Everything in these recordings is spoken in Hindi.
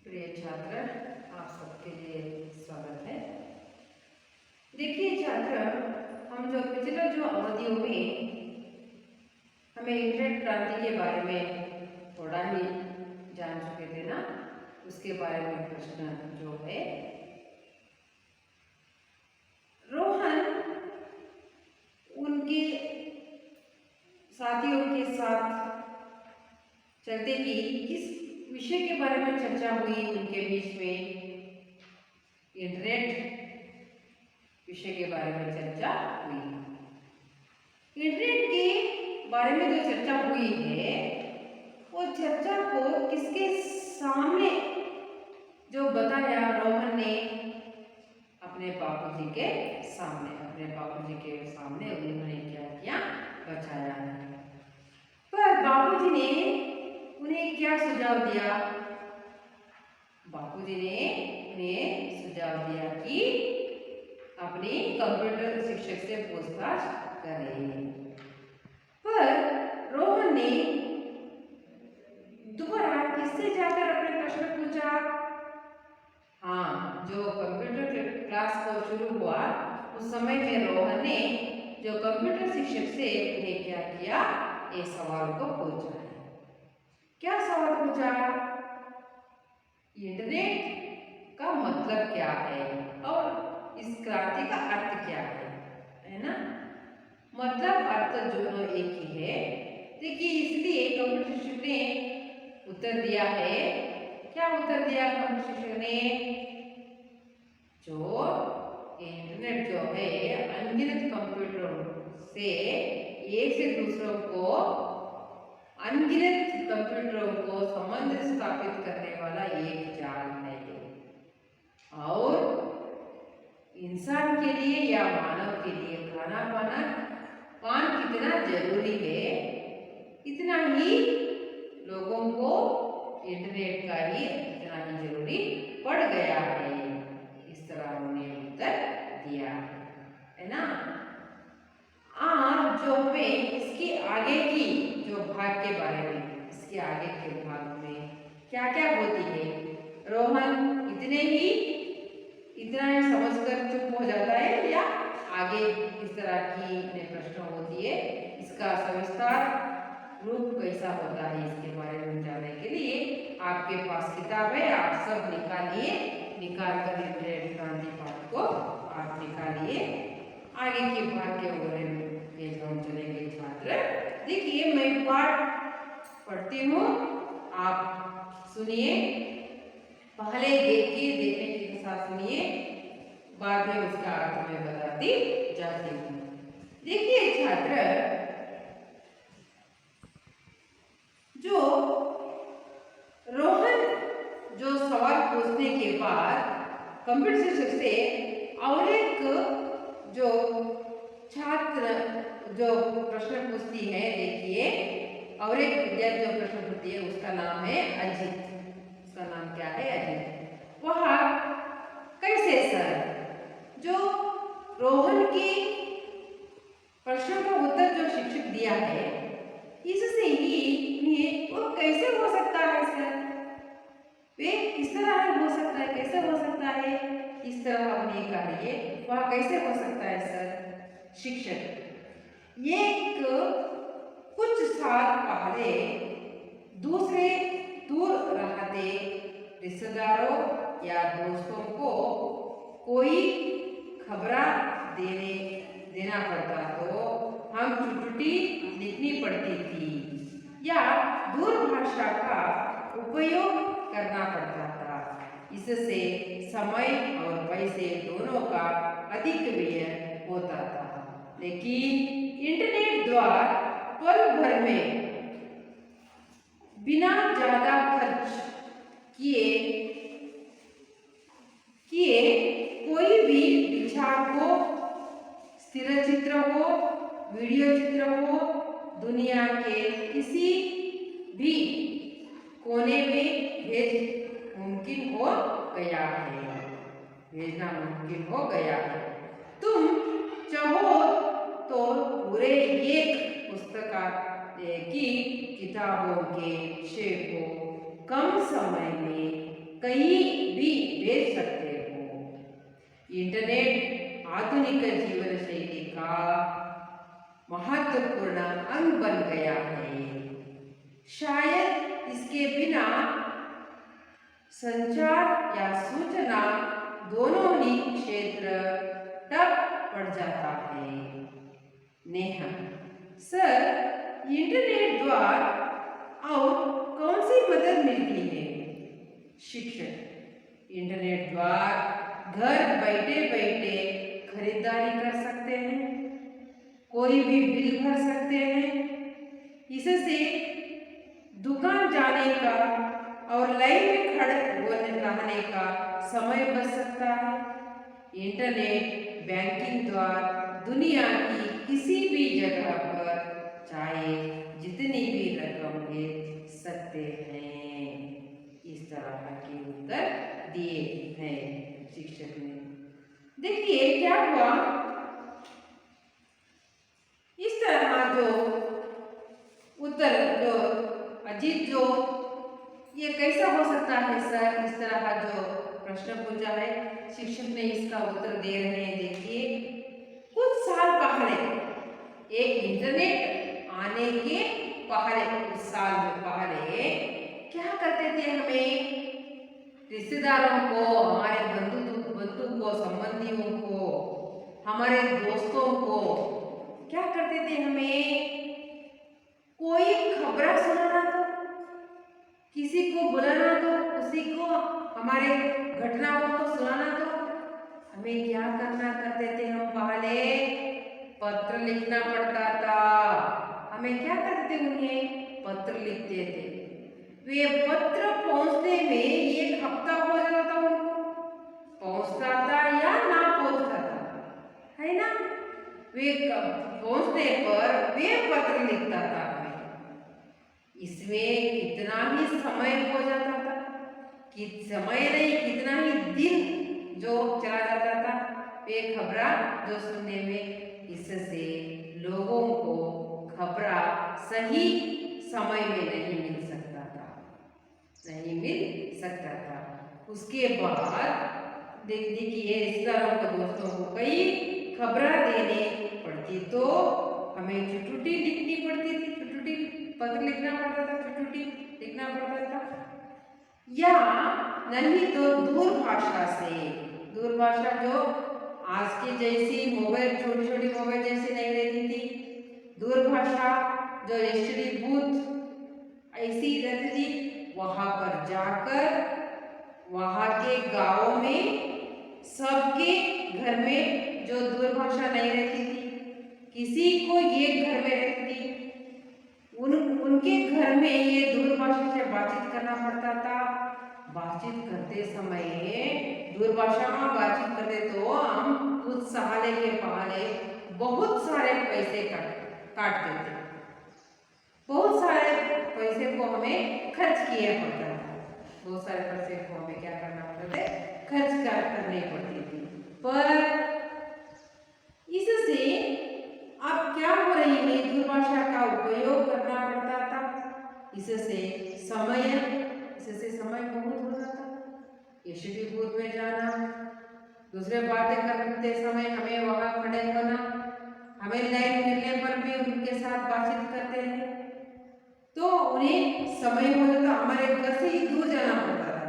प्रिय छात्र, आप सबके लिए स्वागत है। देखिए छात्र, हम पिछले अवधियों में हमें इंटरनेट क्रांति के बारे में थोड़ा ही जान चुके थे ना। उसके बारे में प्रश्न जो है, रोहन उनके साथियों के साथ चलते कि किस विषय के बारे में चर्चा हुई उनके बीच में। इंटरनेट विषय के बारे में चर्चा हुई। इंटरनेट के बारे में जो चर्चा हुई है, वो चर्चा को किसके सामने जो बताया रोहन ने, अपने बापूजी के सामने। उन्होंने क्या किया, बचाया। पर बापूजी ने उन्हें क्या सुझाव दिया? बापूजी ने उन्हें सुझाव दिया कि अपने कंप्यूटर शिक्षक से पूछताछ करें। पर रोहन ने दोबारा किससे जाकर अपने प्रश्न पूछा? हाँ, जो कंप्यूटर क्लास को शुरू हुआ उस समय में रोहन ने जो कंप्यूटर शिक्षक से उन्हें क्या किया, इस सवाल को पूछा। क्या सवाल पूछा? इंटरनेट का मतलब क्या है और इस क्रांति का अर्थ क्या है ना? मतलब अर्थ दोनों एक ही है। देखिए, इसलिए कंप्यूटर शिक्षक ने उत्तर दिया है। क्या उत्तर दिया कंप्यूटर शिक्षक ने? जो इंटरनेट जो है, अनगिनत कंप्यूटरों से एक से दूसरों को, अनगिनत कंप्यूटरों को संबंध स्थापित करने वाला एक जाल है। और इंसान के लिए या मानव के लिए खाना पान कितना जरूरी है, इतना ही लोगों को इंटरनेट का ही इतना ही जरूरी पड़ गया है। इस तरह उन्होंने उत्तर दिया है ना। आज जो हमें इसके आगे की जो भाग के बारे में, इसके आगे के भाग में क्या क्या होती है, रोहन इतना ही समझकर चुप हो जाता है या आगे इस तरह की प्रश्न होती है, इसका सविस्तार रूप कैसा होता है, इसके बारे में जानने के लिए आपके पास किताब है। आप सब निकाल कर इंटरनेट क्रांति पाठ को आप निकालिए। आगे के भाग के बारे में हम चलेंगे छात्र। देखिए, मैं पाठ पढ़ती हूँ, आप सुनिए। पहले देखने के साथ सुनिए, बाद में उसका अर्थ मैं बताती जाती हूँ। देखिए छात्र, जो रोहन जो सवाल पूछने के बाद कंप्यूटर शिक्षक से और एक जो छात्र जो प्रश्न पूछती है, देखिए, और एक विद्यार्थी जो प्रश्न पूछती है, उसका नाम है अजित। उसका नाम क्या है? अजित। वह कैसे सर, जो रोहन के प्रश्न का उत्तर जो शिक्षक दिया है, इससे ही वो कैसे हो सकता है सर? वे किस तरह हो सकता है, कैसे हो सकता है? इस तरह अपने कहिए, वह कैसे हो सकता है सर? शिक्षक, एक कुछ साल पहले दूसरे दूर रहते रिश्तेदारों या दोस्तों को कोई खबर देना पड़ता तो हम चिट्ठी लिखनी पड़ती थी या दूरभाषा का उपयोग करना पड़ता था। इससे समय और पैसे दोनों का अधिक व्यय होता था। लेकिन इंटरनेट द्वारा पल भर में बिना ज्यादा खर्च किए कोई भी विचार हो, स्थिर चित्र हो, वीडियो चित्र हो, दुनिया के किसी भी कोने में भेजना मुमकिन हो गया है। तुम चाहो तो पूरे एक पुस्तक की किताबों के विषय को कम समय में कई सकते हो। इंटरनेट आधुनिक जीवन शैली का महत्वपूर्ण अंग बन गया है। शायद इसके बिना संचार या सूचना दोनों ही क्षेत्र ठप पड़ जाता है। नेहा सर, इंटरनेट द्वारा और कौन सी मदद मिलती है? शिक्षक इंटरनेट द्वारा घर बैठे बैठे खरीदारी कर सकते हैं, कोई भी बिल भर सकते हैं। इससे दुकान जाने का और लाइन में खड़े रहने का समय बच सकता है। इंटरनेट बैंकिंग द्वारा दुनिया की किसी भी जगह पर चाहे जितनी भी रकम ले सकते हैं। इस तरह के उत्तर दिए हैं शिक्षक ने। देखिए क्या हुआ, इस तरह जो उत्तर जो अजीत जो ये कैसा हो सकता है सर, इस तरह जो प्रश्न पूछा है शिक्षक ने इसका उत्तर दे रहे हैं। देखिए कुछ साल पहले एक इंटरनेट आने के पहले, कुछ साल पहले क्या करते थे, हमें रिश्तेदारों को, हमारे बंधु को, संबंधियों को, हमारे दोस्तों को क्या करते थे, हमें कोई खबर सुनाना तो, किसी को बुलाना तो, किसी को हमारे घटनाओं को सुनाना तो हमें क्या करना करते थे, हम पहले पत्र लिखना पड़ता था। हमें क्या करते थे, उन्हें पत्र लिखते थे। वे पत्र पहुंचने में एक हफ्ता हो जाता था, उनको पहुंचता था या ना पहुंचता था, है ना। वे पहुंचने पर वे पत्र लिखता था, इसमें कितना ही समय हो जाता था, कि समय नहीं कितना ही दिन जो चला जाता था वे खबर जो सुनने में। इससे लोगों को खबर सही समय में नहीं मिल सकता था, नहीं मिल सकता था। उसके बाद देखिए रिश्तेदारों को, दोस्तों को कई खबर देने पड़ती तो हमें चिट्ठी लिखनी पड़ती थी, चिट्ठी पत्र लिखना पड़ता था, चिट्ठी लिखना पड़ता था, या नहीं तो दूरभाषा से, दूरभाषा जो आज की जैसी मोबाइल, छोटी छोटी मोबाइल जैसी नहीं रहती थी, दूरभाषा जो एसटीडी बूथ ऐसी रहती थी, वहां पर जाकर वहां के गांव में सबके घर में जो दूरभाषा नहीं रहती थी, किसी को एक घर में रहती थी, उनके घर में ये दूरभाषा से बातचीत करना पड़ता था। बातचीत करते समय, दूरभाषा में बातचीत करते तो हम कुछ साले के पहले बहुत सारे पैसे काटते थे, बहुत सारे पैसे को हमें खर्च किया पड़ता था, बहुत सारे पैसे को हमें क्या करना पड़ता था, खर्च करनी पड़ती थी। पर इससे अब क्या हो रही है, दूरभाषा का उपयोग करना पड़ता था, इससे समय बहुत हो जाता। एसटीडी बूथ में जाना, दूसरे बातें करते समय हमें वहां खड़े होना, हमें लाइन मिलने पर भी उनके साथ बातचीत करते हैं तो उन्हें समय हो जाता, हमारे घर से ही दूर जाना पड़ता था,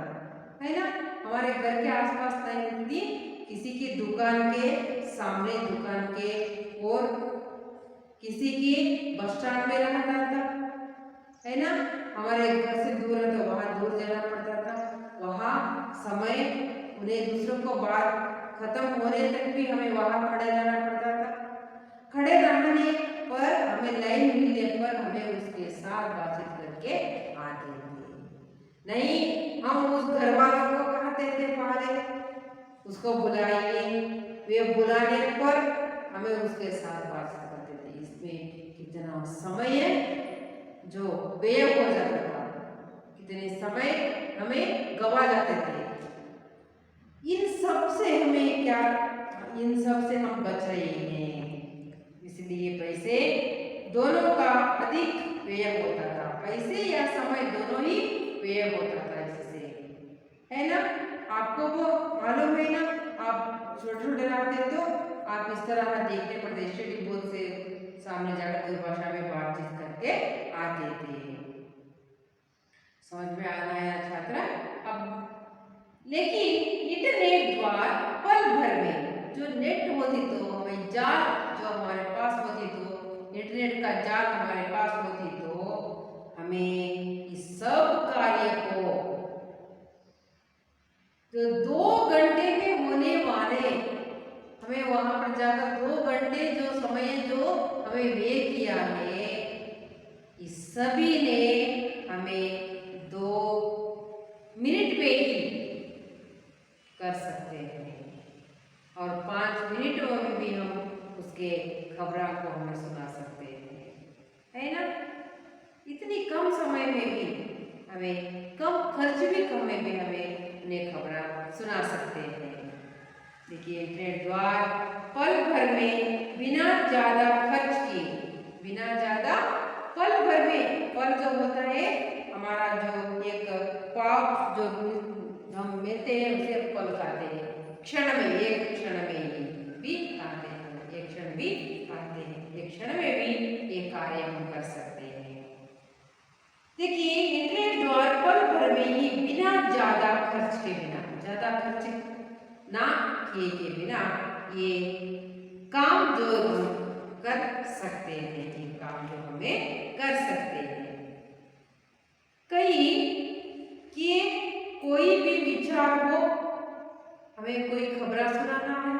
है ना। हमारे घर के आसपास नहीं होती, किसी की दुकान के सामने, दुकान के और किसी की बस स्टैंड में रहता था, है ना। हमारे घर से दूर है तो वहां दूर जाना पड़ता था, वहां समय उन्हें दूसरों को बात खत्म होने तक भी हमें वहां खड़े रहना पड़ता था। खड़े रहने पर हमें लाइन मिलने पर हमें उसके साथ बातचीत करके आते थे। नहीं हम उस घर वालों को कहते थे पहले उसको बुलाइए, वे बुलाने पर हमें उसके साथ बातचीत करते थे। इसमें कितना समय जो व्यय हो जाता था, कितने समय हमें गवा जाते थे। इन सब से हमें क्या, इन सब से हम बच रहे हैं, इसलिए पैसे दोनों का अधिक व्यय होता था, पैसे या समय दोनों ही व्यय होता था इससे, है ना। आपको वो तरह देखने पड़ते, स्टडी बोर्ड से सामने जाकर दूरभाषा में बातचीत करके आते थे। समझ में आ रहा है छात्र? अब लेकिन इंटरनेट द्वारा पल भर में जो नेट होती तो हमें जाल जो हमारे पास होती तो इंटरनेट का जाल हमारे पास होती तो हमें इस सब कार्य को जो 2 घंटे में होने वाले, हमें वहां पर जाकर 2 घंटे जो समय जो हमें व्यय किया है, इस सभी ने हमें 2 मिनट में ही कर सकते हैं और 5 मिनटों में भी हम उसके खबरों को हमें सुना सकते हैं, है ना? इतनी कम समय में भी हमें, कम खर्च भी कम में भी हमें उन्हें खबरें सुना सकते हैं। देखिए इंटरनेट द्वारा पल भर में बिना ज़्यादा खर्च किए, बिना ज़्यादा पल भर में, पल जो होता है हमारा जो एक पाव जो हम मिलते हैं उसे पल कहते हैं, क्षण में, एक क्षण में भी आते हैं, एक क्षण भी आते हैं, एक क्षण में भी ये कार्य हम कर सकते हैं। देखिए इंटरनेट द्वारा पल भर में ही बिना ज़्यादा खर्च के बिना, ज़्यादा खर्च ना किए के बिना ये काम जो हम कर सकते हैं, ये काम जो हमें कर सकते हैं। कई कि कोई भी विचार हो, हमें कोई खबर सुनाना है,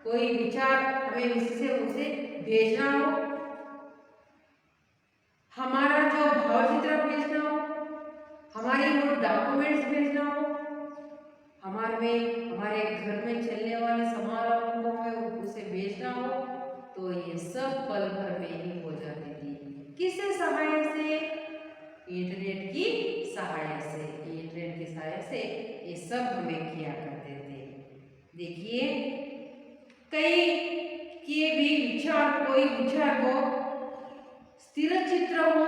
कोई विचार हमें इससे उसे भेजना हो, हमारा जो भावचित्र भेजना हो, हमारे वो डॉक्यूमेंट्स भेजना हो, हमारे घर में चलने वाले समारोह को हमें उसे भेजना हो, तो ये सब पल भर में ही हो जाती थी। किससे सहायता से? इंटरनेट की सहायता से, इंटरनेट की सहायता से ये सब हमें किया करते थे। देखिए कई किए भी विचार, कोई विचार हो, स्थिर चित्र हो,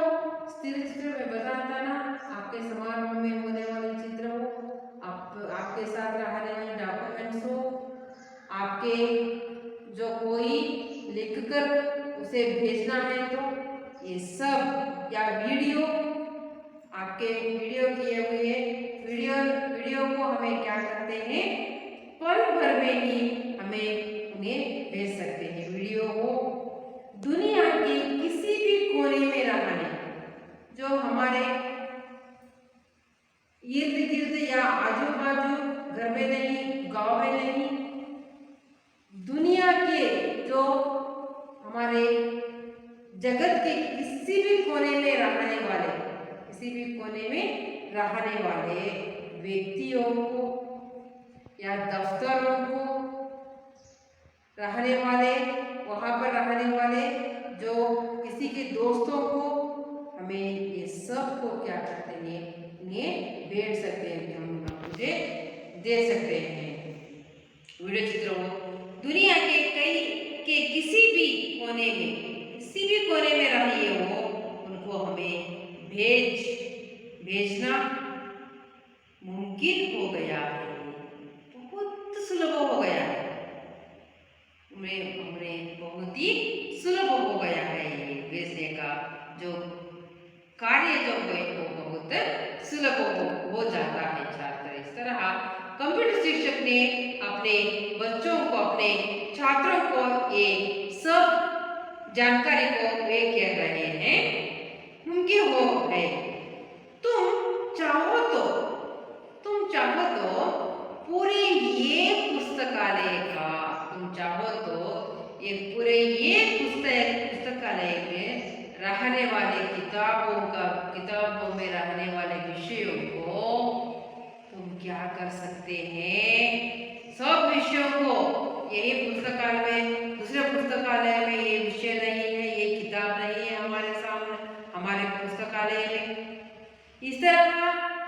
स्थिर चित्र में बताता ना, आपके समारोह में होने वाले चित्र हो, आपके साथ रहने वाले डॉक्यूमेंट्स हो, आपके जो कोई लिखकर उसे भेजना है तो ये सब, या वीडियो, आपके वीडियो किए हुए वीडियो को हमें क्या करते हैं, पल भर में ही हमें उन्हें भेज सकते हैं। वीडियो हो दुनिया के किसी भी कोने में रहने, जो हमारे इर्द गिर्द या आजू बाजू, घर में नहीं, गांव में नहीं, दुनिया के जो हमारे जगत के किसी भी कोने में रहने वाले, किसी भी कोने में रहने वाले व्यक्तियों को या दफ्तरों को रहने वाले, वहाँ पर रहने वाले जो किसी के दोस्तों को, हमें ये सब को क्या करते हैं, इन्हें भेज सकते हैं, हम उसे दे सकते हैं। वीडियो चित्र हो दुनिया के किसी भी कोने में, किसी भी कोने में रहिए हो, उनको हमें भेजना मुमकिन हो गया है, बहुत सुलभ हो गया है, हमें बहुत ही सुलभ हो गया है। ये भेजने का जो कार्य जो है वो बहुत सुलभ हो जाता है छात्र। इस तरह कंप्यूटर शिक्षक ने अपने बच्चों को, अपने छात्रों को ये सब जानकारी को वे कह रहे हैं मुमकिन हो है। तुम चाहो तो पूरे ये पुस्तकालय का, तुम चाहो तो एक पूरे ये पुस्तकालय में रहने वाले किताबों में रहने वाले विषयों को तुम क्या कर सकते हैं, सब विषयों को, यही पुस्तकालय में, दूसरे पुस्तकालय में ये विषय नहीं है, ये किताब नहीं है हमारे सामने, हमारे पुस्तकालय में, इस तरह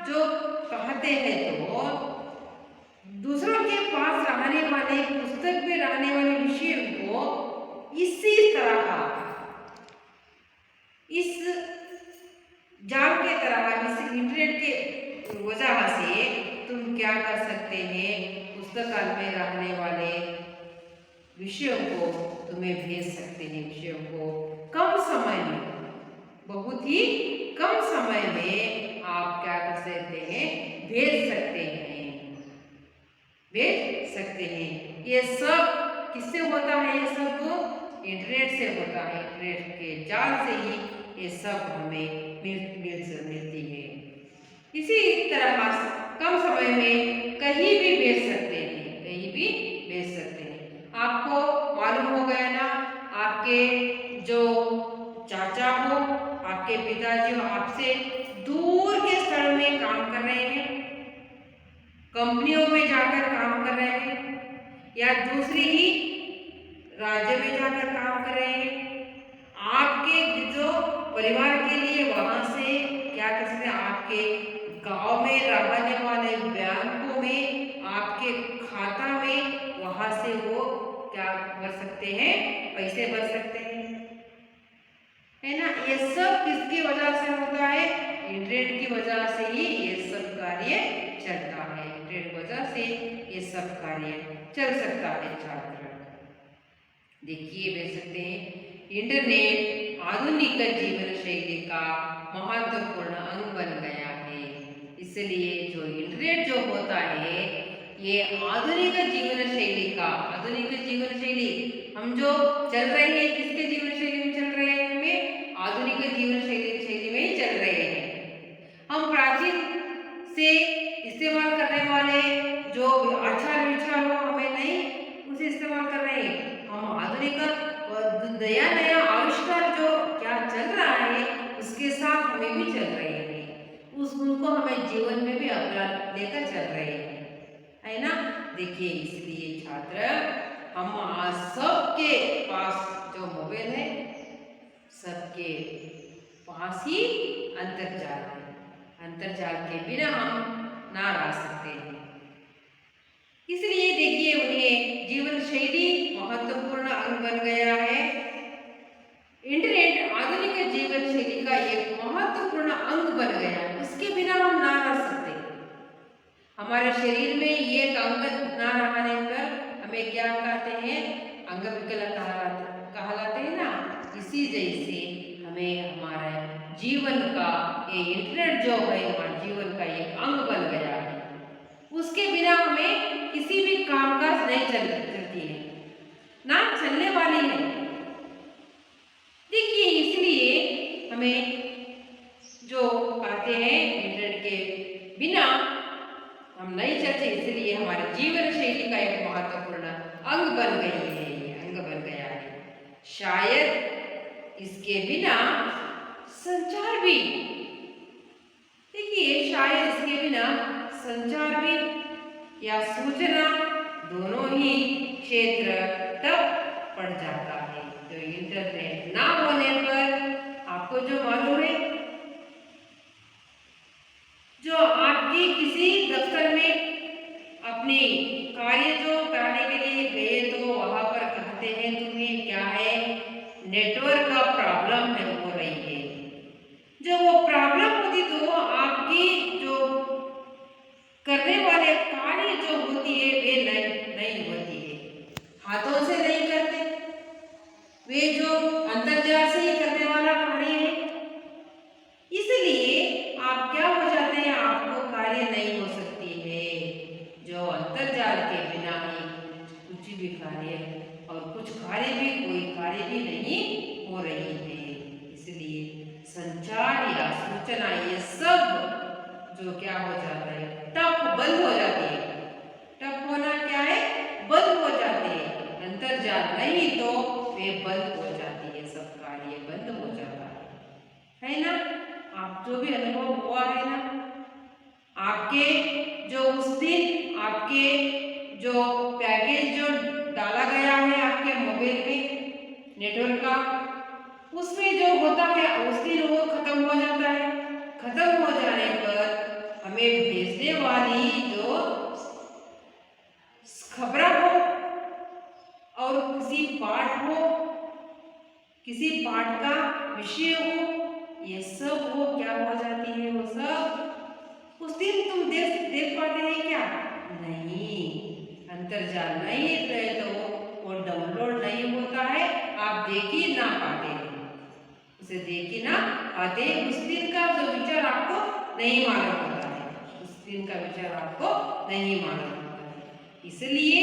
जो कहते हैं, तो दूसरों के पास रहने वाले, पुस्तक में रहने वाले विषयों को इसी तरह, इस जाल के तरह, इस इंटरनेट के वजह से तुम क्या कर सकते हैं, पुस्तकालय में रहने वाले विषयों को तुम्हें भेज सकते हैं, विषयों को कम समय में, बहुत ही कम समय में आप क्या कर सकते हैं, भेज सकते हैं, भेज सकते हैं। ये सब किससे होता है? ये सब इंटरनेट से होता है, इंटरनेट के जाल से ही ये सब हमें मिलती है। इसी तरह कम समय में कहीं भी भेज सकते हैं, कहीं भी भेज सकते हैं। आपको मालूम हो गया ना, आपके जो चाचा हो, आपके पिताजी हो, आपसे दूर के स्थल में काम कर रहे हैं, कंपनियों में जाकर काम कर रहे हैं या दूसरी ही राज्य में जाकर काम कर रहे हैं, आपके जो परिवार के लिए वहां से क्या कर सकते हैं, आपके गांव में रहने वाले बैंकों में, आपके खाता में वहां से वो क्या भर सकते हैं, पैसे भर सकते हैं, है ना। ये सब किसकी वजह से होता है? इंटरनेट की वजह से ही ये सब कार्य चलता है, इंटरनेट की वजह से ये सब कार्य चल सकता है। छात्र देखिए, भेज सकते हैं, इंटरनेट आधुनिक जीवन शैली का महत्वपूर्ण अंग बन गया है। इसलिए जो इंटरनेट जो होता है, ये आधुनिक जीवन शैली का, आधुनिक जीवन शैली हम जो चल रहे हैं, किसके जीवन शैली में चल रहे हैं? हमें आधुनिक जीवन शैली में ही चल रहे हैं। हम प्राचीन से इस्तेमाल करने वाले जो आचार विचार हो, हमें नहीं उसे इस्तेमाल कर रहे हैं। हम आधुनिक नया नया आविष्कार जो क्या चल रहा है, उसके साथ हमें भी चल रहे हैं, उनको हमें जीवन में भी अपना लेकर चल रहे हैं, है ना। देखिए, इसलिए छात्र हम आज सबके पास जो मोबाइल है, सबके पास ही अंतर्जाल है, अंतर्जाल के बिना हम ना रह सकते हैं। इसलिए देखिए, उन्हें जीवन शैली महत्वपूर्ण अंग बन गया है। इंटरनेट आधुनिक जीवन शैली का एक महत्वपूर्ण अंग बन गया है, इसके बिना हम ना रह सकते। हमारे शरीर में ये अंग ना रहने पर हमें क्या कहते हैं? अंग विकल कहलाते हैं ना। इसी जैसे हमें हमारे जीवन का ये इंटरनेट जो है, हमारे जीवन का एक अंग बन गया है, उसके बिना हमें किसी भी कामकाज नहीं चलती है, ना चलने वाली है। देखिए, इसलिए हमें जो कहते हैं, इंटरनेट के बिना हम नहीं चलते, इसलिए हमारे जीवन शैली का एक महत्वपूर्ण अंग बन गई है, ये अंग बन गया है। शायद इसके बिना संचार भी, देखिए, शायद इसके बिना संचार भी या सूचना दोनों ही क्षेत्र तब पड़ जाता है। तो इंटरनेट ना होने पर आपको जो मालूम है, जो आपकी किसी दफ्तर में अपनी कार्य जो कराने के लिए गए, तो वहां पर कहते हैं तुम्हें क्या है, नेटवर्क का प्रॉब्लम है, हो रही है। जो वो प्रॉब्लम होती, तो आपकी जो करने वाले कार्य जो होती है, वे नहीं होती है, हाथों से नहीं करते, वे जो अंतर्जाल से ही करने वाला कार्य है। इसलिए आप क्या हो जाते हैं, आपको कार्य नहीं हो सकती है। जो अंतर्जाल के बिना ही कुछ भी कार्य, और कुछ कार्य भी, कोई कार्य भी नहीं हो रही है। इसलिए संचार या सूचना, ये सब जो क्या हो जाता है, टप बंद हो जाती है। टप होना क्या है? बंद हो जाती है। अंतर्जाल नहीं तो वे बंद हो जाती है, सब कार्य बंद हो जाता है ना। आप जो भी अनुभव हुआ है ना, आपके जो उस दिन आपके जो पैकेज जो डाला गया है आपके मोबाइल में नेटवर्क का, उसमें जो होता है उस दिन वो खत्म हो जाता है। खत्म हो जाने पर हमें भेजने वाली जो खबर हो और किसी पाठ हो, किसी पाठ का विषय हो, ये सब वो क्या हो जाती है, वो सब उस दिन तुम देख पाते हैं क्या? नहीं, अंतर्जाल नहीं रहे तो वो वो डाउनलोड नहीं होता है, आप देख ही ना पाते हैं, उसे देख ही ना पाते। उस दिन का जो विचार आपको नहीं मालूम होता है, उस दिन का विचार आपको नहीं मालूम होता है। इसलिए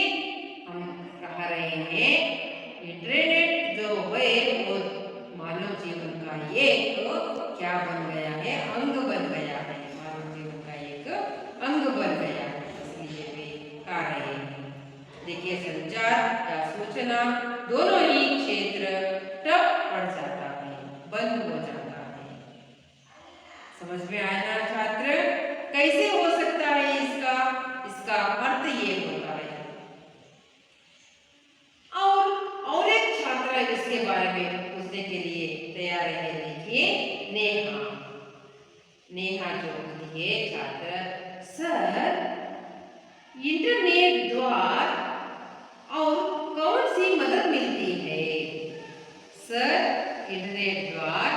हम कह रहे हैं इंटरनेट जो है वो मानव जीवन का एक क्या बन गया है, अंग बन गया है, मानव जीवन का एक अंग बन गया है। इसलिए वे कह रहे हैं, देखिए संचार या सूचना दोनों ही क्षेत्र ठप पड़ जाता है, बंद हो जाता है। समझ में आया ना छात्र? कैसे हो सकता है इसका? इसका अर्थ ये होता है। और एक छात्रा इसके बारे में पूछने के लिए तैयार है। देखिए नेहा, नेहा जो होती है छात्र, सर इंटरनेट द्वारा और कौन सी मदद मिलती है? सर इंटरनेट द्वारा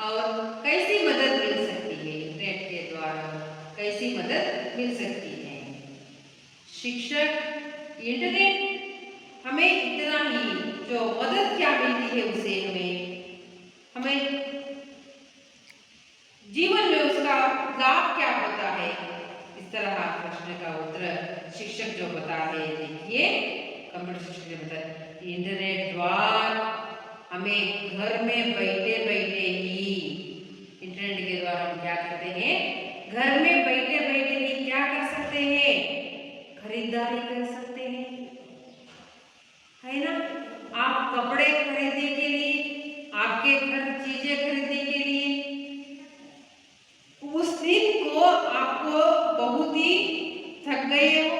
और कैसी मदद मिल सकती है? इंटरनेट के द्वारा कैसी मदद मिल सकती है? शिक्षक इंटरनेट हमें इतना ही जो मदद क्या मिलती है उसे हमें जीवन में उसका लाभ क्या होता है? इस तरह प्रश्न का उत्तर शिक्षक जो बता रहे हैं। देखिए कंप्यूटर शिक्षक जो बता रहे, इंटरनेट द्वारा हमें घर में बैठे बैठे ही, इंटरनेट के द्वारा हम क्या करते हैं? घर में बैठे बैठे ही क्या कर सकते हैं? खरीदारी कर सकते हैं, है ना? आप कपड़े खरीदने के लिए, आपके घर चीजें खरीदने के लिए, उस दिन को आपको बहुत ही थक गए हो,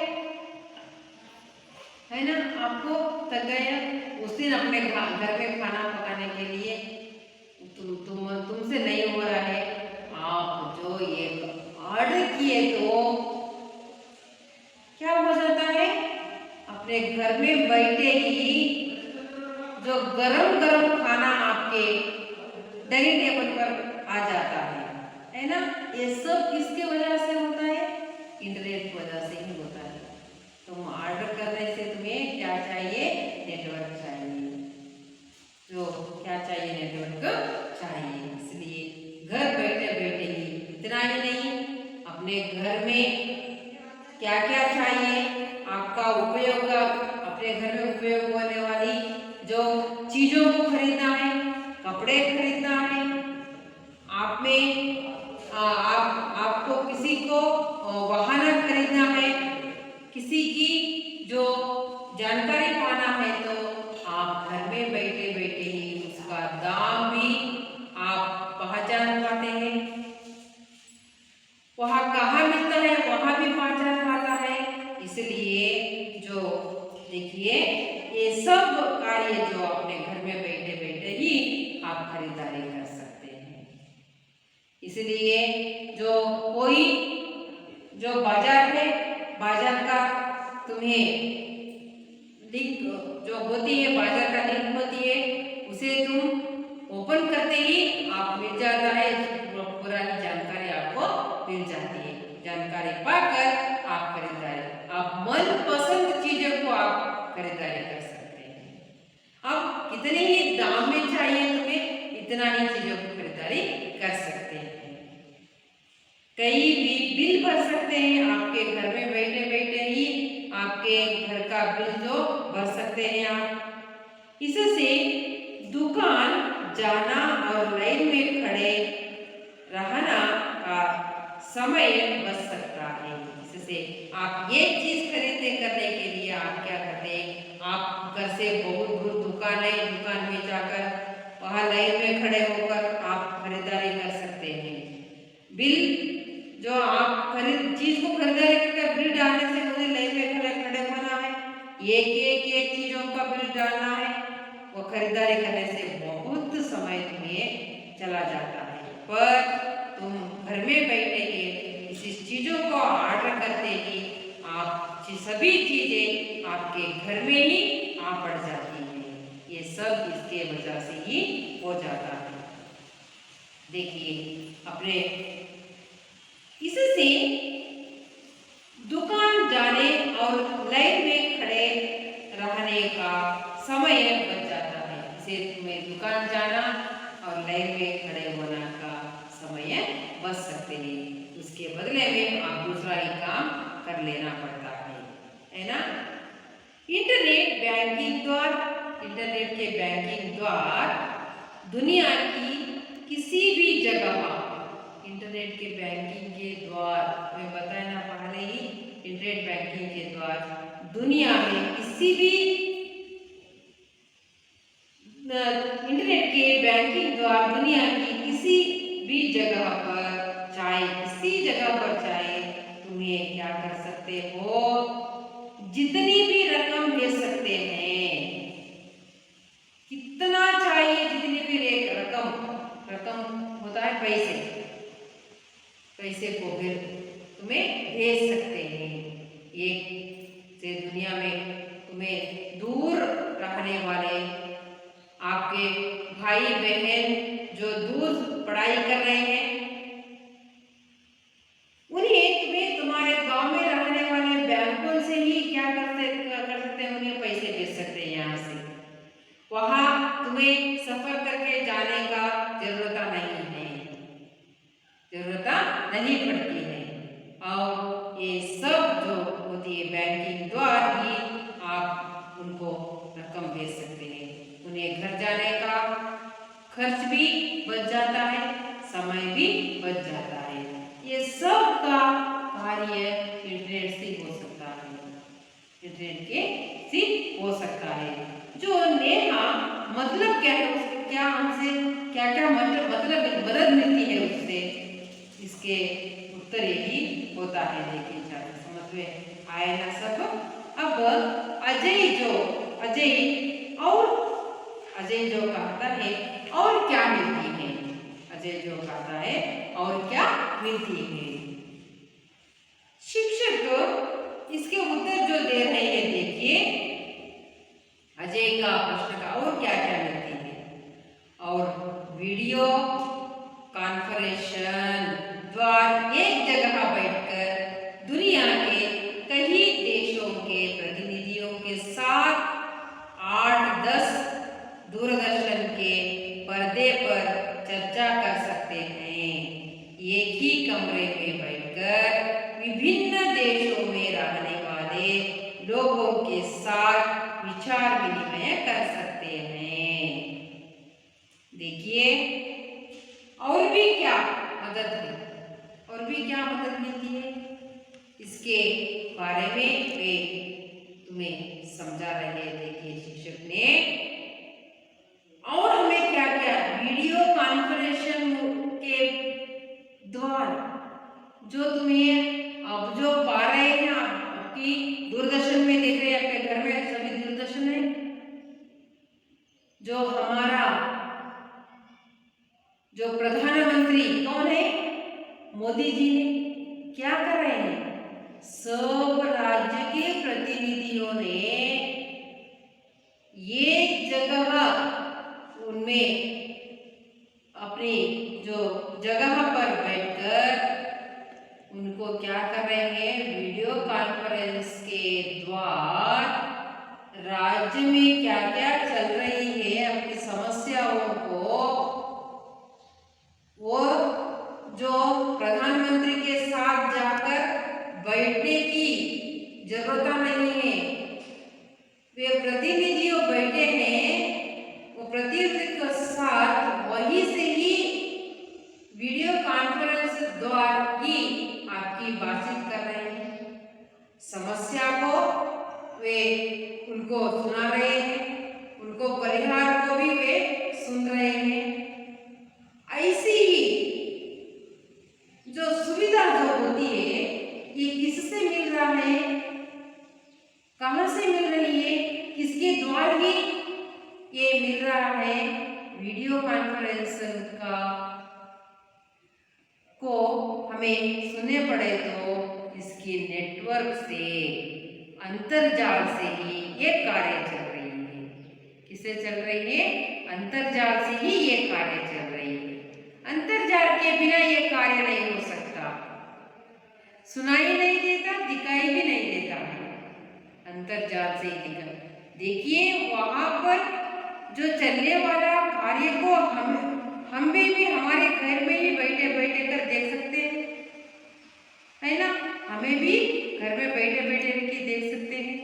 है ना? आपको थक गए उस दिन अपने घर में खाना पकाने के लिए तुमसे नहीं हो रहा है, आप जो ये ऑर्डर किए तो क्या हो जाता है? अपने घर में बैठे ही जो गरम गरम खाना आपके डाइनिंग टेबल पर आ जाता है ना? ये सब किसके वजह से होता है? इंटरनेट की वजह से ही होता है। तुम ऑर्डर करने से तुम्हें क्या चाहिए? नेटवर्क चाहिए। तो क्या चाहिए? नेटवर्क चाहिए। इसलिए घर बैठे बैठे ही, इतना ही नहीं, अपने घर में क्या क्या चाहिए, आपका उपयोग, अपने घर में उपयोग होने वाली जो चीजों को खरीदना है, कपड़े खरीदना है, आप में आपको किसी को वाहन खरीदना है, किसी की जो जानकारी पाना है, तो आप घर में बैठे बैठे ही उसका दाम भी आप पहचान पाते हैं, वहाँ कहाँ मिलता है वहाँ भी पहचान पाता है। इसलिए जो देखिए ये सब कार्य जो अपने घर में बैठे बैठे ही आप खरीदारी कर सकते हैं। इसलिए जो कोई जो बाजार है, बाजार का तुम्हें लिंक जो होती है, बाजार का लिंक होती है, उसे तुम ओपन करते ही आप मिल जाता है, पुरानी जानकारी आपको मिल जाती है। जानकारी पाकर आप खरीदारी, आप मनपसंद चीजों को आप खरीदारी कर सकते हैं। अब कितने ही दाम में चाहिए तुम्हें, इतना ही चीजों को खरीदारी कर सकते हैं। कई भी बिल भर सकते हैं, आपके घर में बैठे बैठे ही आपके घर का बिल जो भर सकते हैं आप। इससे दुकान जाना और लाइन में खड़े रहना का समय बच सकता है। इससे आप ये चीज खरीदने करने के लिए आप क्या करते हैं? आप घर से बहुत दूर दुकान है, दुकान में जाकर वहाँ लाइन में खड़े होकर आप खरीदारी कर सकते हैं। बिल जो आप चीज को खरीदारी करके बिल डालने से मुझे लाइन में खड़े होना है, एक चीजों का बिल डालना है, वो खरीदारी करने से बहुत समय तुम्हें चला जाता है। पर तुम घर में बैठे के इस चीजों को ऑर्डर करते ही आप सभी चीजें आपके घर में ही आ पड़ जाती हैं। ये सब इसके वजह से ही हो जाता है। देखिए अपने इससे दुकान जाने और लाइन में खड़े रहने का दुकान जाना और लाइन में खड़े होना का समय बच सकते हैं। उसके बदले में आप दूसरा ही काम कर लेना पड़ता है ना। इंटरनेट बैंकिंग द्वारा, इंटरनेट के बैंकिंग द्वारा दुनिया की किसी भी जगह, इंटरनेट के बैंकिंग के द्वारा मैं बताया ना पहले ही, इंटरनेट बैंकिंग के द्वारा दुनिया में किसी भी, इंटरनेट के बैंकिंग द्वारा दुनिया की किसी भी जगह पर, चाहे किसी जगह पर चाहे, तुम्हें क्या कर सकते हो, जितनी भी रकम भेज सकते हैं, कितना चाहिए जितनी भी रकम होता है पैसे, पैसे को फिर तुम्हें भेज सकते हैं। एक से दुनिया में तुम्हें दूर रहने वाले आपके भाई बहन जो दूर पढ़ाई कर रहे हैं, उन्हें तुम्हें तुम्हारे गांव में रहने वाले बैंकों से ही क्या कर सकते हैं, उन्हें पैसे भेज सकते हैं। यहाँ से वहां तुम्हें सफर करके जाने का जरूरत नहीं पड़ती है। और ये सब जो होती है बैंकिंग द्वारा ही आप उनको रकम भेज सकते हैं। उन्हें घर जाने का खर्च भी बच जाता है, समय भी बच जाता है। ये सब का कार्य इंटरनेट से हो सकता है, इंटरनेट के से हो सकता है। जो नेहा मतलब क्या है, उसके क्या हमसे क्या क्या मतलब मदद मिलती है उससे, इसके उत्तर यही होता है। देखिए समझ में आए ना सब। अब अजय जो कहता है और क्या मिलती है, अजय जो कहता है और क्या मिलती है, शिक्षक इसके उत्तर जो दे रहे हैं। देखिए अजय का प्रश्न का और क्या क्या मिलती है। और वीडियो कॉन्फ्रेंशन द्वारा एक जगह बैठकर दुनिया के कई देशों के प्रतिनिधियों के साथ 8-10 दूरदर्शन के पर्दे पर चर्चा कर सकते हैं। एक ही कमरे में बैठकर विभिन्न देशों में रहने वाले लोगों के साथ विचार विनिमय कर सकते हैं। देखिए और भी क्या मदद है, और भी क्या मदद मिलती है, इसके बारे में वे तुम्हें समझा रहे हैं। देखिए शिक्षक ने और हमें क्या क्या वीडियो कॉन्फ्रेंसिंग के द्वारा जो तुम्हें अब जो पा रहे हैं, आपकी दूरदर्शन में देख रहे हैं, आपके घर में सभी दूरदर्शन है, जो हमारा जो प्रधानमंत्री कौन है, मोदी जी ने क्या कर रहे हैं, सब राज्य के प्रतिनिधियों ने ये जगह उनमें अपनी जो जगह पर बैठकर उनको क्या कर रहे हैं, वीडियो कॉन्फ्रेंस के द्वारा राज्य में क्या क्या चल रही है, अपनी समस्याओं को वो जो प्रधानमंत्री के साथ जाकर बैठने की जरूरत नहीं है, वे प्रतिनिधियों बैठे हैं, वो प्रतिनिधि के साथ वहीं से ही वीडियो कॉन्फ्रेंस द्वारा ही आपकी बातचीत कर रहे हैं, समस्या को वे उनको सुना रहे हैं, उनको परिहार को भी वे सुन रहे हैं। ऐसी ही जो सुविधा जो होती है, ये किससे मिल रहा है, कहां से मिल रही है, किसके द्वारा ही ये मिल रहा है, वीडियो कॉन्फ्रेंस का को हमें सुनने पड़े तो इसकी नेटवर्क से, अंतर्जाल से ही ये कार्य चल रही है। किससे चल रही है, अंतर्जाल से ही ये कार्य चल रही है। अंतर्जाल के बिना ये कार्य नहीं हो सकता, सुनाई नहीं देता, दिखाई भी नहीं देता है, अंतर्जाल से ही दिखा। देखिए वहां पर जो चलने वाला कार्य को हम भी हमारे घर में ही बैठे बैठे कर देख सकते हैं, है ना। हमें भी घर में बैठे बैठे के देख सकते हैं।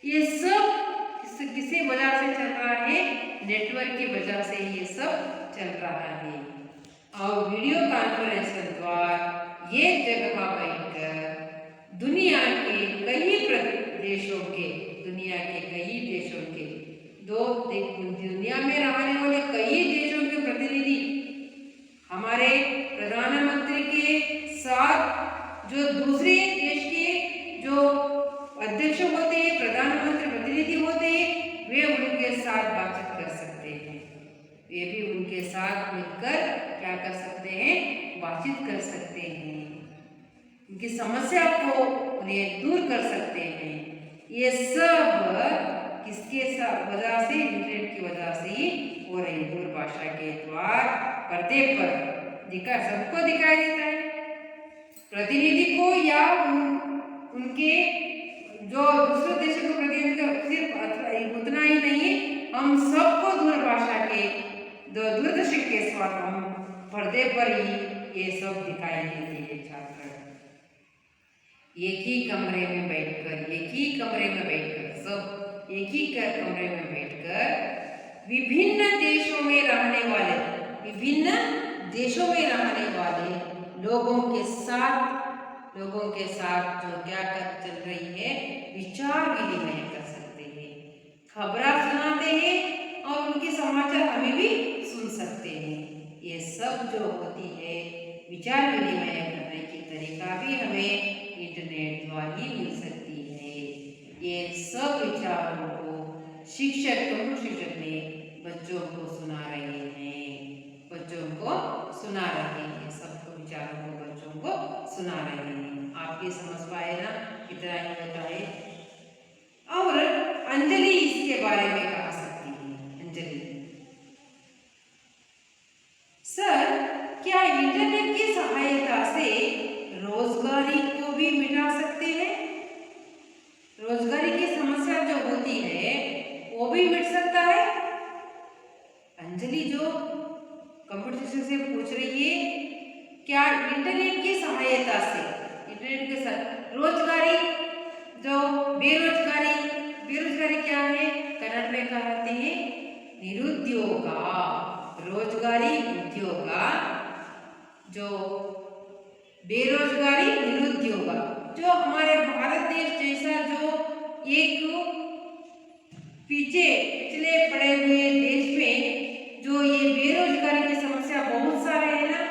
ये सब किसी वजह से चल रहा है, नेटवर्क की वजह से ये सब चल रहा है। और वीडियो कॉन्फ्रेंस द्वारा ये जगह बैठकर दुनिया के कई देशों के दुनिया में रहने वाले कई देशों के प्रतिनिधि हमारे प्रधानमंत्री के साथ, जो दूसरे देश के जो अध्यक्ष होते हैं, प्रधानमंत्री प्रतिनिधि होते हैं, वे उनके साथ बातचीत कर सकते हैं। वे भी उनके साथ मिलकर क्या कर सकते हैं, बातचीत कर सकते हैं, उनकी समस्या को उन्हें दूर कर सकते हैं। ये सब किसके वजह से, इंटरनेट की वजह से ही हो रही है। दूरभाषा के द्वारा पर्दे पर सबको दिखाई देता है, प्रतिनिधि को या उनके जो दूसरे देशों के प्रतिनिधि। सिर्फ उतना ही नहीं, हम सबको दूरभाषा के दूरदर्शन के साथ हम पर्दे पर ही ये सब दिखाई देते हैं। छात्र एक ही कमरे में बैठकर सब एक ही कमरे में बैठकर विभिन्न देशों में रहने वाले लोगों के साथ जो क्या चल रही है, विचार विनिमय कर सकते हैं, खबरें सुनाते हैं और उनके समाचार हमें भी सुन सकते हैं। ये सब जो होती है विचार विनिमय करने की तरीका भी हमें इंटरनेट द्वारा ही मिल सकती है। ये सब विचारों को शिक्षक ने बच्चों को सुना रहे हैं, सबको विचारों को बच्चों को सुना रहे हैं। आपकी समझ पाए ना, कितना ही होता है। और अंजलि इसके बारे में कह सकती है। अंजलि सर, क्या इंटरनेट की सहायता से रोजगारी को भी मिटा सकते हैं? रोजगारी की समस्या जो होती है वो भी मिट सकता है? अंजलि जो कंप्यूटर से पूछ रही है, क्या इंटरनेट की सहायता से, इंटरनेट के साथ रोजगारी, जो बेरोजगारी क्या है, कन्नड़ में कहते हैं निरुद्योग, रोजगारी उद्योग, जो बेरोजगारी निरुद्योग, जो हमारे भारत देश जैसा जो एक पिछले पड़े हुए देश में जो ये बेरोजगारी की समस्या बहुत सारे है ना,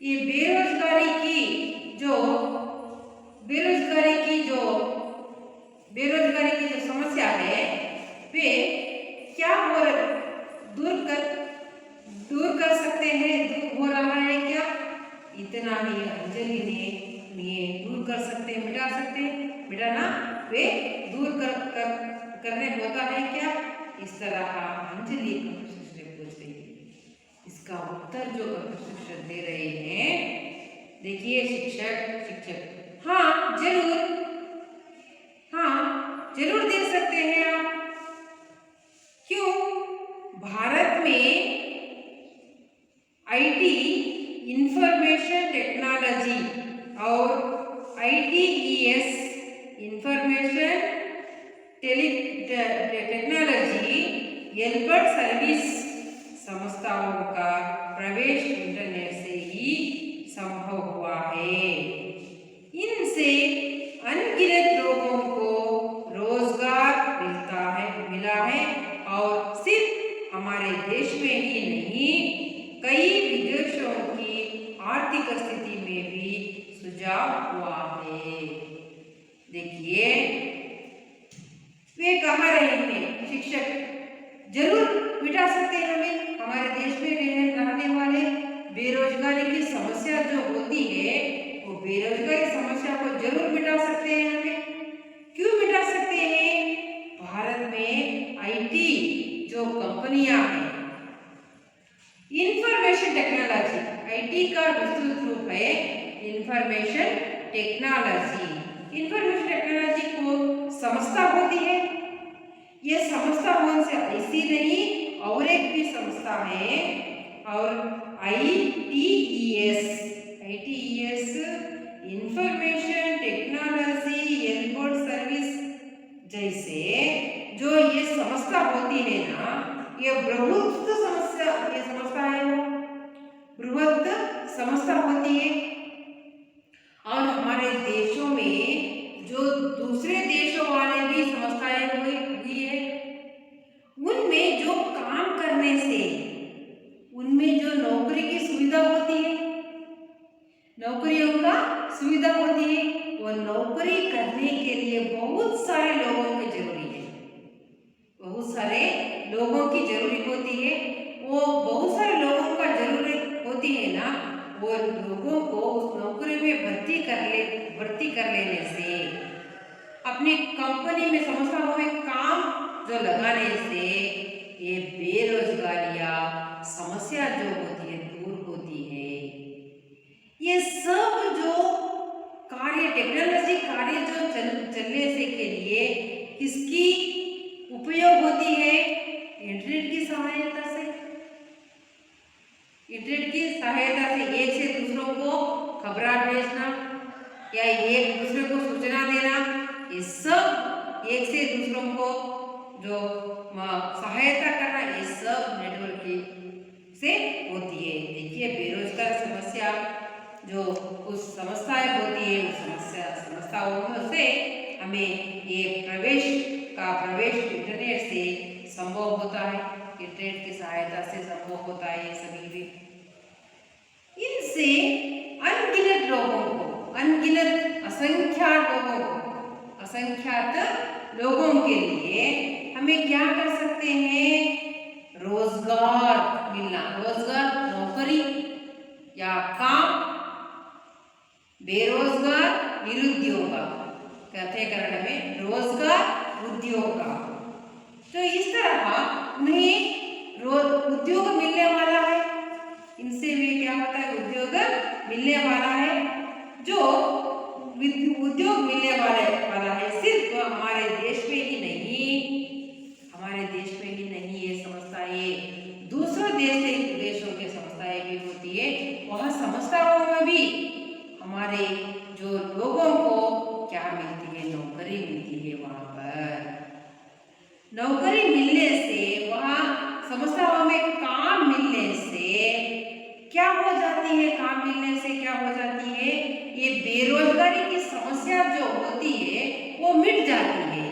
ये बेरोजगारी की जो समस्या है वे क्या दूर कर सकते हैं, दूर हो रहा है क्या? इतना ही अंजलि ने दूर कर सकते हैं, मिटा सकते हैं, मिटाना वे दूर करने होता है क्या? इस तरह अंजलि कंप्यूटर पूछ रही है। इसका उत्तर जो कंप्यूटर दे रहे हैं, देखिए शिक्षक हाँ जरूर दे सकते हैं आप। क्यों? भारत में आईटी, इंफॉर्मेशन टेक्नोलॉजी और ITES, information technology helper service संस्थाओं का प्रवेश इंटरनेट से ही संभव हुआ है। इनसे अनगिनत लोगों को रोजगार मिला है और सिर्फ हमारे देश में ही नहीं, कई विदेशों की आर्थिक स्थिति में भी सुधार हुआ है। देखिए वे कह रहे हैं, शिक्षक जरूर मिटा सकते हैं हमारे देश में रहने वाले बेरोजगारी की समस्या जो होती है, वो बेरोजगारी समस्या को जरूर मिटा सकते हैं हमें। क्यों मिटा सकते हैं? भारत में आईटी जो कंपनियां हैं, इंफॉर्मेशन टेक्नोलॉजी, आईटी का विस्तृत रूप है इंफॉर्मेशन टेक्नोलॉजी। इंफॉर्मेशन टेक्नोलॉजी को संस्था होती है, ये संस्था कौन से ऐसी नहीं और एक भी संस्था है और ITES information technology airport service जैसे जो ये संस्था होती है ना, ये बृहत समस्या ये संस्था है, वो बृहत संस्था होती है। और हमारे देशों में जो दूसरे देशों वाले भी संस्थाएं हुई है, उनमें जो काम करने से उनमें जो नौकरी की सुविधा होती है, नौकरियों का सुविधा होती है, वो नौकरी करने के लिए बहुत सारे लोगों की जरूरी है, बहुत सारे लोगों की जरूरी होती है। वो बहुत सारे लोगों का जरूरत होती है ना, वो लोगों को उस नौकरी में भर्ती कर लेने से, अपनी कंपनी में संस्थाओं में काम जो लगाने से ये बेरोजगारियां समस्या जो होती है दूर होती है। ये सब जो कार्य टेक्नोलॉजी कार्य जो चलने से के लिए किसकी उपयोग होती है? इंटरनेट की सहायता से। इंटरनेट की सहायता से एक से दूसरों को खबरें भेजना या एक दूसरे को सूचना देना, ये सब एक से दूसरों को जो सहायता करना, ये सब नेटवर्क की से होती है। देखिए बेरोजगार समस्या जो कुछ समस्याएं होती है, उस समस्याओं से हमें ये प्रवेश इंटरनेट से संभव होता है, इंटरनेट की सहायता से संभव होता है ये सभी भी। इनसे अनगिनत लोगों को, असंख्यात लोगों के लिए हमें क्या कर सकते हैं? रोजगार मिलना, रोजगार नौकरी या काम, बेरोजगार निरुद्योग कहते हैं कन्नड़ में रोजगार उद्योग। तो इस तरह उन्हें उद्योग मिलने वाला है, इनसे भी क्या होता है? उद्योग मिलने वाला है। जो उद्योग मिलने वाला है सिर्फ हमारे देश में ही नहीं, ये संस्थाएं दूसरे देशों के संस्थाएं भी होती है। वहाँ संस्थाओं में भी हमारे जो लोगों को क्या मिलती है? नौकरी मिलती है। वहाँ पर नौकरी मिलने से, वहाँ संस्थाओं में काम मिलने से क्या हो जाती है? काम मिलने से क्या हो जाती है? ये बेरोजगारी की समस्या जो होती है वो मिट जाती है।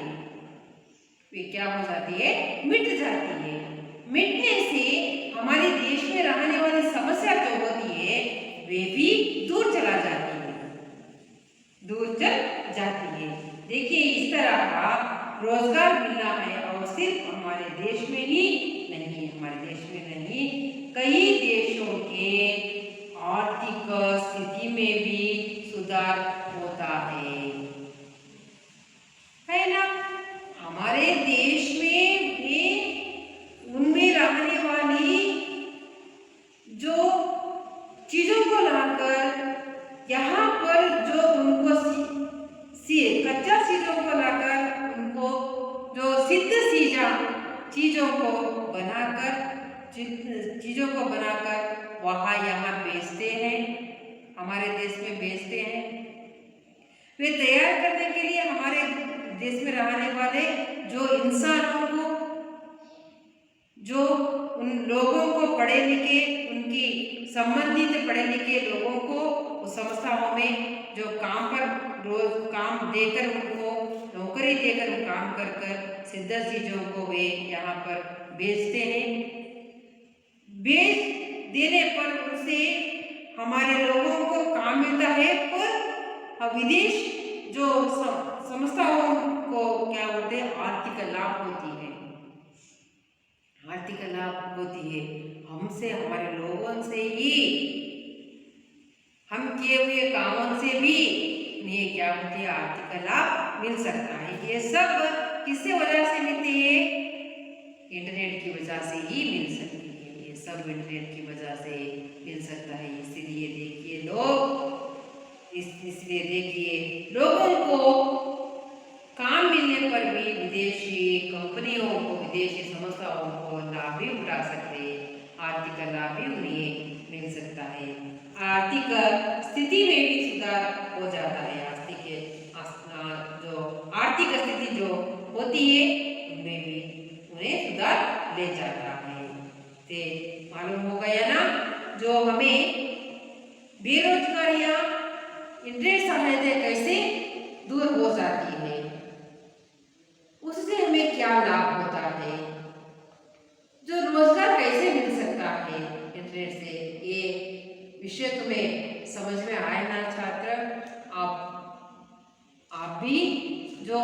वे क्या हो जाती है? मिट जाती है। मिटने से हमारे देश में रहने वाली समस्या जो होती है वे भी दूर चल जाती है। देखिए इस तरह का रोजगार मिलना है, और सिर्फ हमारे देश में ही नहीं, कई देशों के आर्थिक स्थिति में भी सुधार होता है ना। हमारे देश में भी उनमें रहने वाली जो चीजों को लाकर यहाँ पर जो उनको कच्चा चीजों को लाकर उनको जो सिद्ध चीजों को बनाकर वहाँ यहाँ बेचते हैं, हमारे देश में बेचते हैं। वे तैयार करने के लिए हमारे देश में रहने वाले जो इंसानों को, जो उन लोगों को पढ़े लिखे, उनकी संबंधित पढ़े लिखे लोगों को उस संस्थाओं में जो काम पर रोज काम देकर, उनको नौकरी देकर काम कर सिद्ध चीजों को वे यहाँ पर बेचते हैं। बेच देने पर उनसे हमारे लोगों को काम मिलता है, पर विदेश जो संस्थाओं को क्या बोलते हैं? आर्थिक लाभ होती है। हमसे, हमारे लोगों से ही, हम किए हुए कामों से भी उन्हें क्या होती है? आर्थिक लाभ मिल सकता है। ये सब किससे वजह से मिलती है? इंटरनेट की वजह से ही मिल सकती है। ये सब इंटरनेट की वजह से मिल सकता है। इसलिए देखिए लोगों को काम मिलने पर भी विदेशी कंपनियों को, विदेशी संस्थाओं को लाभ भी उठा सकते हैं, आर्थिक लाभ भी उन्हें मिल सकता है। आर्थिक स्थिति में भी सुधार हो जाता है। जो आर्थिक स्थिति जो होती है उनमें भी उन्हें सुधार ले जाता है। ते मालूम हो गया ना, जो हमें बेरोजगारी या इंटरेस्ट सहायता कैसे दूर हो जाती है, उससे हमें क्या लाभ होता है, जो रोजगार कैसे मिल सकता है इंटरनेट से, ये विषय तुम्हें समझ में आए ना छात्र? आप भी जो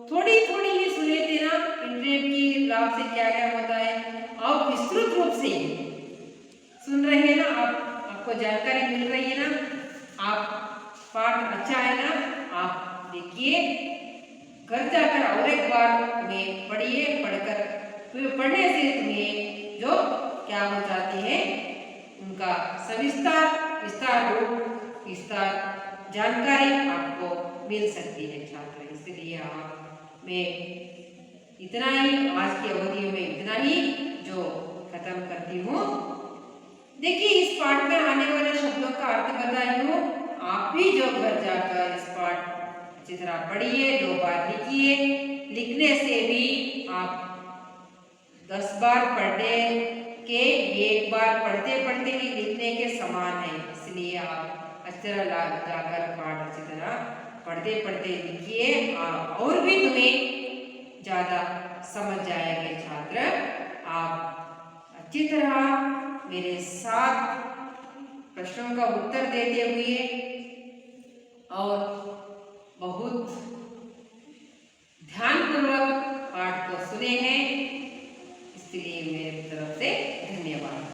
थोड़ी थोड़ी ही सुने थे ना इंटरनेट की लाभ से क्या क्या होता है, आप विस्तृत रूप से सुन रहे हैं ना, आपको जानकारी मिल रही है ना, आप पाठ अच्छा है ना, आप देखिए घर जाकर और एक बार में पढ़िए, पढ़ने से तुम्हें जो क्या हो जाती है उनका विस्तार रूप विस्तार जानकारी आपको मिल सकती है छात्र। इसलिए मैं इतना ही आज की अवधि में इतना ही जो खत्म करती हूँ। देखिए इस पाठ में आने वाले शब्दों का अर्थ बताई हूँ, आप भी जो घर जाकर इस पाठ अच्छी तरह पढ़िए, 2 बार लिखिए। लिखने से भी आप 10 बार पढ़ने के 1 बार पढ़ते पढ़ते ही लिखने के समान है। इसलिए आप अच्छी तरह जाकर पाठ अच्छी तरह पढ़ते पढ़ते लिखिए, और भी तुम्हें ज़्यादा समझ जाएंगे छात्र। आप अच्छी तरह मेरे साथ प्रश्नों का उत्तर देते हुए और बहुत ध्यानपूर्वक पाठ को सुने हैं, इसलिए मेरी तरफ से धन्यवाद।